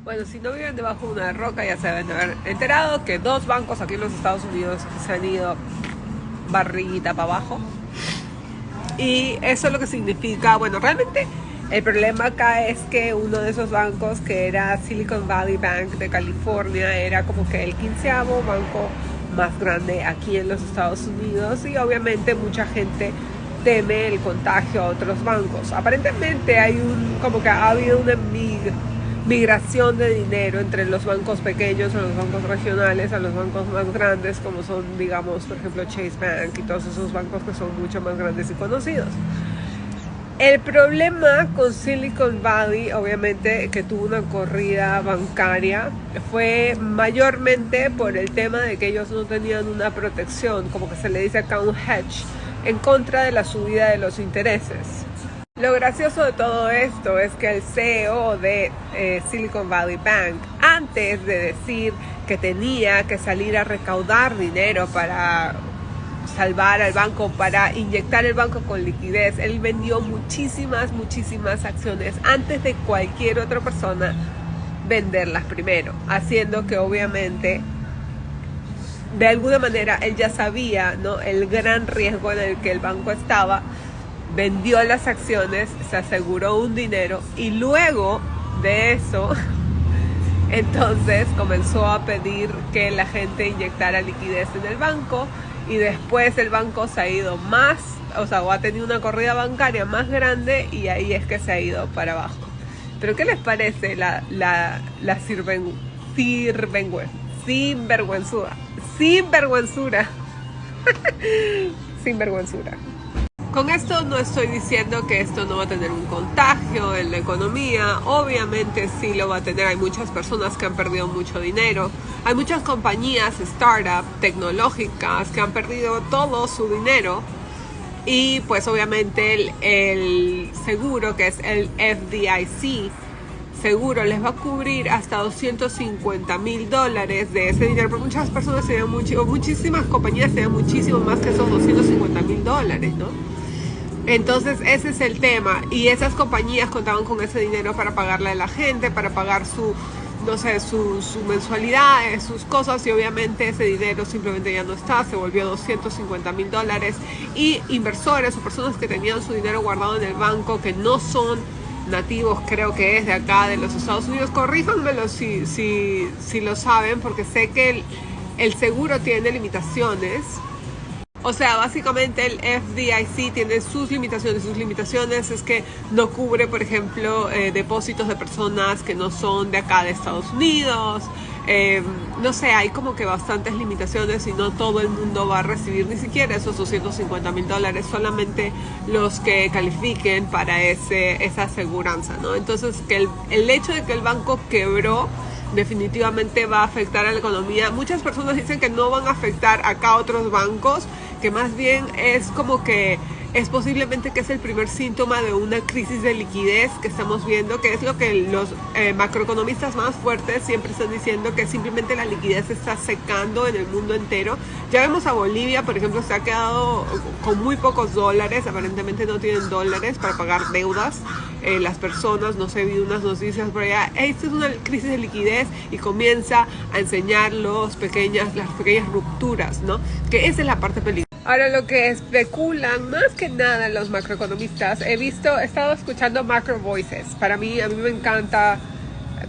Bueno, si no viven debajo de una roca ya se deben de haber enterado que dos bancos aquí en los Estados Unidos se han ido barriguita para abajo. Y eso es lo que significa, bueno, realmente el problema acá es que uno de esos bancos, que era Silicon Valley Bank de California, era como que el 15º banco más grande aquí en los Estados Unidos, y obviamente mucha gente teme el contagio a otros bancos. Aparentemente hay como que ha habido una migración de dinero entre los bancos pequeños a los bancos regionales a los bancos más grandes, como son, digamos, por ejemplo, Chase Bank y todos esos bancos que son mucho más grandes y conocidos. El problema con Silicon Valley, obviamente, que tuvo una corrida bancaria, fue mayormente por el tema de que ellos no tenían una protección, como que se le dice acá un hedge, en contra de la subida de los intereses. Lo gracioso de todo esto es que el CEO de Silicon Valley Bank, antes de decir que tenía que salir a recaudar dinero para salvar al banco, para inyectar el banco con liquidez, él vendió muchísimas acciones antes de cualquier otra persona venderlas primero, haciendo que obviamente de alguna manera él ya sabía, ¿no?, el gran riesgo en el que el banco estaba. Vendió las acciones, se aseguró un dinero y luego de eso entonces comenzó a pedir que la gente inyectara liquidez en el banco, y después el banco se ha ido más, o ha tenido una corrida bancaria más grande, y ahí es que se ha ido para abajo. Pero ¿qué les parece la sinvergüenzura? Con esto no estoy diciendo que esto no va a tener un contagio en la economía. Obviamente sí lo va a tener. Hay muchas personas que han perdido mucho dinero. Hay muchas compañías, startups, tecnológicas que han perdido todo su dinero. Y pues obviamente el seguro, que es el FDIC, seguro les va a cubrir hasta $250,000 de ese dinero. Pero muchas personas se dan muchísimas compañías se dan muchísimo más que esos $250,000, ¿no? Entonces ese es el tema, y esas compañías contaban con ese dinero para pagarle a la gente, para pagar su mensualidad, sus cosas, y obviamente ese dinero simplemente ya no está, se volvió $250,000, y inversores o personas que tenían su dinero guardado en el banco, que no son nativos, creo que es de acá, de los Estados Unidos, corríjanmelo si lo saben, porque sé que el seguro tiene limitaciones. O sea, básicamente el FDIC tiene sus limitaciones. Sus limitaciones es que no cubre, por ejemplo, depósitos de personas que no son de acá de Estados Unidos. No sé, hay como que bastantes limitaciones, y no todo el mundo va a recibir ni siquiera esos $250,000, solamente los que califiquen para esa aseguranza, ¿no? Entonces, que el hecho de que el banco quebró definitivamente va a afectar a la economía. Muchas personas dicen que no van a afectar acá a otros bancos, que más bien es como que es posiblemente que es el primer síntoma de una crisis de liquidez que estamos viendo, que es lo que los macroeconomistas más fuertes siempre están diciendo, que simplemente la liquidez se está secando en el mundo entero. Ya vemos a Bolivia, por ejemplo, se ha quedado con muy pocos dólares, aparentemente no tienen dólares para pagar deudas. Las personas, no sé, vi unas noticias por allá, esta es una crisis de liquidez, y comienza a enseñar las pequeñas rupturas, ¿no? Que esa es la parte peligrosa. Ahora, lo que especulan más que nada los macroeconomistas, he estado escuchando Macro Voices. A mí me encanta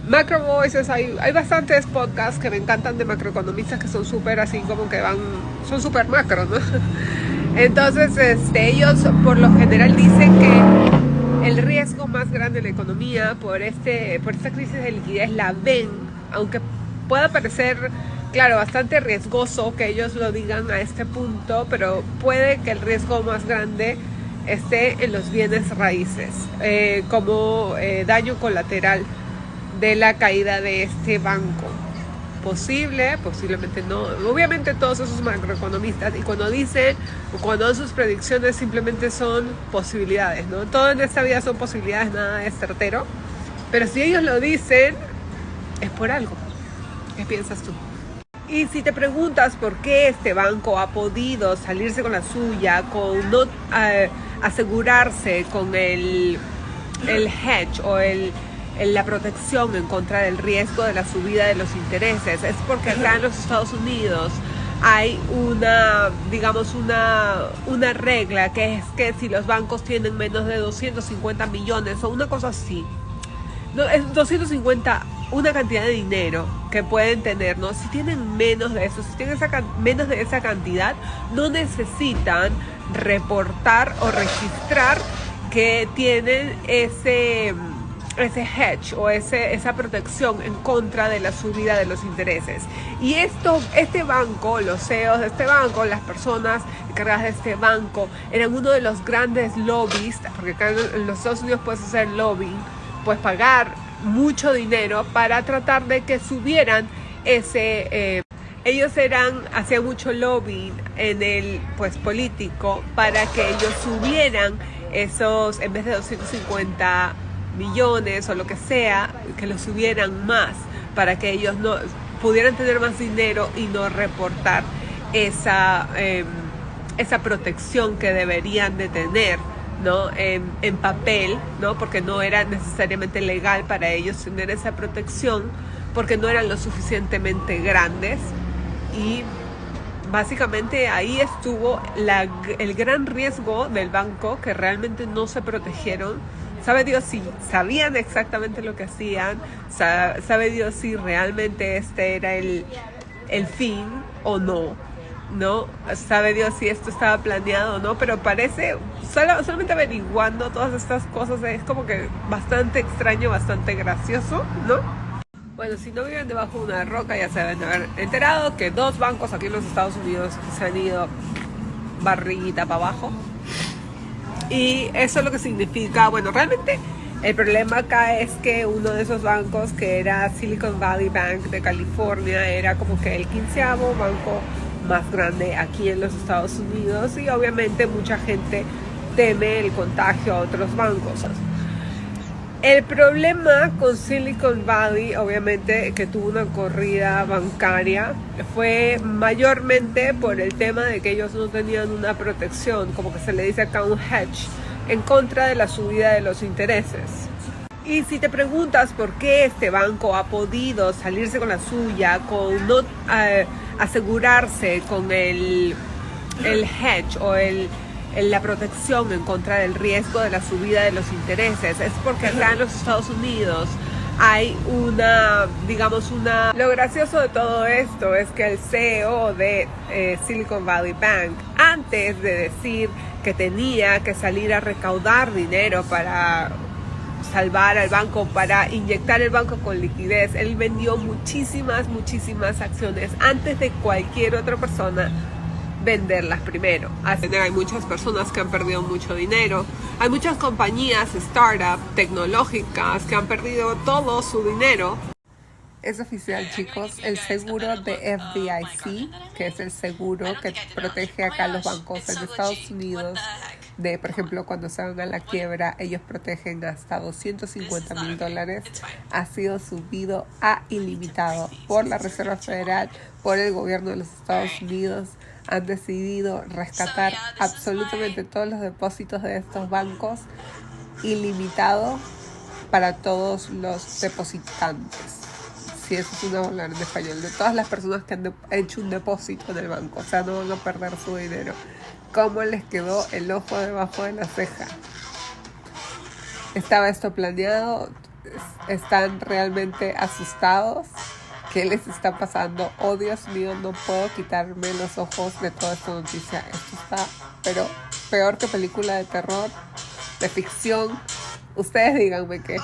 Macro Voices. Hay bastantes podcasts que me encantan de macroeconomistas, que son súper así como que son súper macro, ¿no? Entonces, ellos por lo general dicen que el riesgo más grande de la economía por esta crisis de liquidez la ven, aunque pueda parecer, claro, bastante riesgoso que ellos lo digan a este punto, pero puede que el riesgo más grande esté en los bienes raíces, como daño colateral de la caída de este banco. Posiblemente no. Obviamente todos esos macroeconomistas, y cuando dan sus predicciones, simplemente son posibilidades, ¿no? Todo en esta vida son posibilidades, nada es certero. Pero si ellos lo dicen, es por algo. ¿Qué piensas tú? Y si te preguntas por qué este banco ha podido salirse con la suya, con no asegurarse con el hedge o la protección en contra del riesgo de la subida de los intereses. Es porque acá en los Estados Unidos hay digamos, una regla, que es que si los bancos tienen menos de 250 millones o una cosa así, no, es 250, una cantidad de dinero que pueden tener, ¿no? Si tienen menos de eso, si tienen menos de esa cantidad, no necesitan reportar o registrar que tienen ese hedge o esa protección en contra de la subida de los intereses. Y este banco, los CEOs de este banco, las personas encargadas de este banco, eran uno de los grandes lobbies, porque acá en los Estados Unidos puedes hacer lobbying, puedes pagar mucho dinero para tratar de que subieran ellos hacían mucho lobbying en el político para que ellos subieran esos, en vez de 250 millones o lo que sea, que lo subieran más, para que ellos no pudieran tener más dinero y no reportar esa protección que deberían de tener, ¿no? En papel, ¿no? Porque no era necesariamente legal para ellos tener esa protección, porque no eran lo suficientemente grandes. Y básicamente ahí estuvo el gran riesgo del banco, que realmente no se protegieron. Sabe Dios si sabían exactamente lo que hacían, sabe Dios si realmente este era el fin o no, ¿no? Sabe Dios si esto estaba planeado o no, pero parece, solamente averiguando todas estas cosas, es como que bastante extraño, bastante gracioso, ¿no? Bueno, si no viven debajo de una roca, ya se deben de haber enterado que 2 bancos aquí en los Estados Unidos se han ido barriguita para abajo. Y eso es lo que significa, bueno, realmente el problema acá es que uno de esos bancos, que era Silicon Valley Bank de California, era como que el 15º banco más grande aquí en los Estados Unidos, y obviamente mucha gente teme el contagio a otros bancos. El problema con Silicon Valley, obviamente, que tuvo una corrida bancaria, fue mayormente por el tema de que ellos no tenían una protección, como que se le dice acá un hedge, en contra de la subida de los intereses. Y si te preguntas por qué este banco ha podido salirse con la suya, con no asegurarse con el hedge o la protección en contra del riesgo de la subida de los intereses, es porque acá en los Estados Unidos hay Lo gracioso de todo esto es que el CEO de Silicon Valley Bank, antes de decir que tenía que salir a recaudar dinero para salvar al banco, para inyectar el banco con liquidez, él vendió muchísimas acciones antes de cualquier otra persona venderlas primero. Hay muchas personas que han perdido mucho dinero. Hay muchas compañías, startups, tecnológicas que han perdido todo su dinero. Es oficial, chicos, el seguro de FDIC, que es el seguro que protege acá a los bancos en Estados Unidos, por ejemplo, cuando se van a la quiebra, ellos protegen hasta $250,000, ha sido subido a ilimitado por la Reserva Federal, por el gobierno de los Estados Unidos. Han decidido rescatar absolutamente todos los depósitos de estos bancos, ilimitado para todos los depositantes. Si eso es una palabra en español, de todas las personas que han hecho un depósito en el banco, o sea, no van a perder su dinero. ¿Cómo les quedó el ojo debajo de la ceja? ¿Estaba esto planeado? ¿Están realmente asustados? ¿Qué les está pasando? Oh, Dios mío, no puedo quitarme los ojos de toda esta noticia. Esto está, pero peor que película de terror, de ficción. Ustedes díganme qué.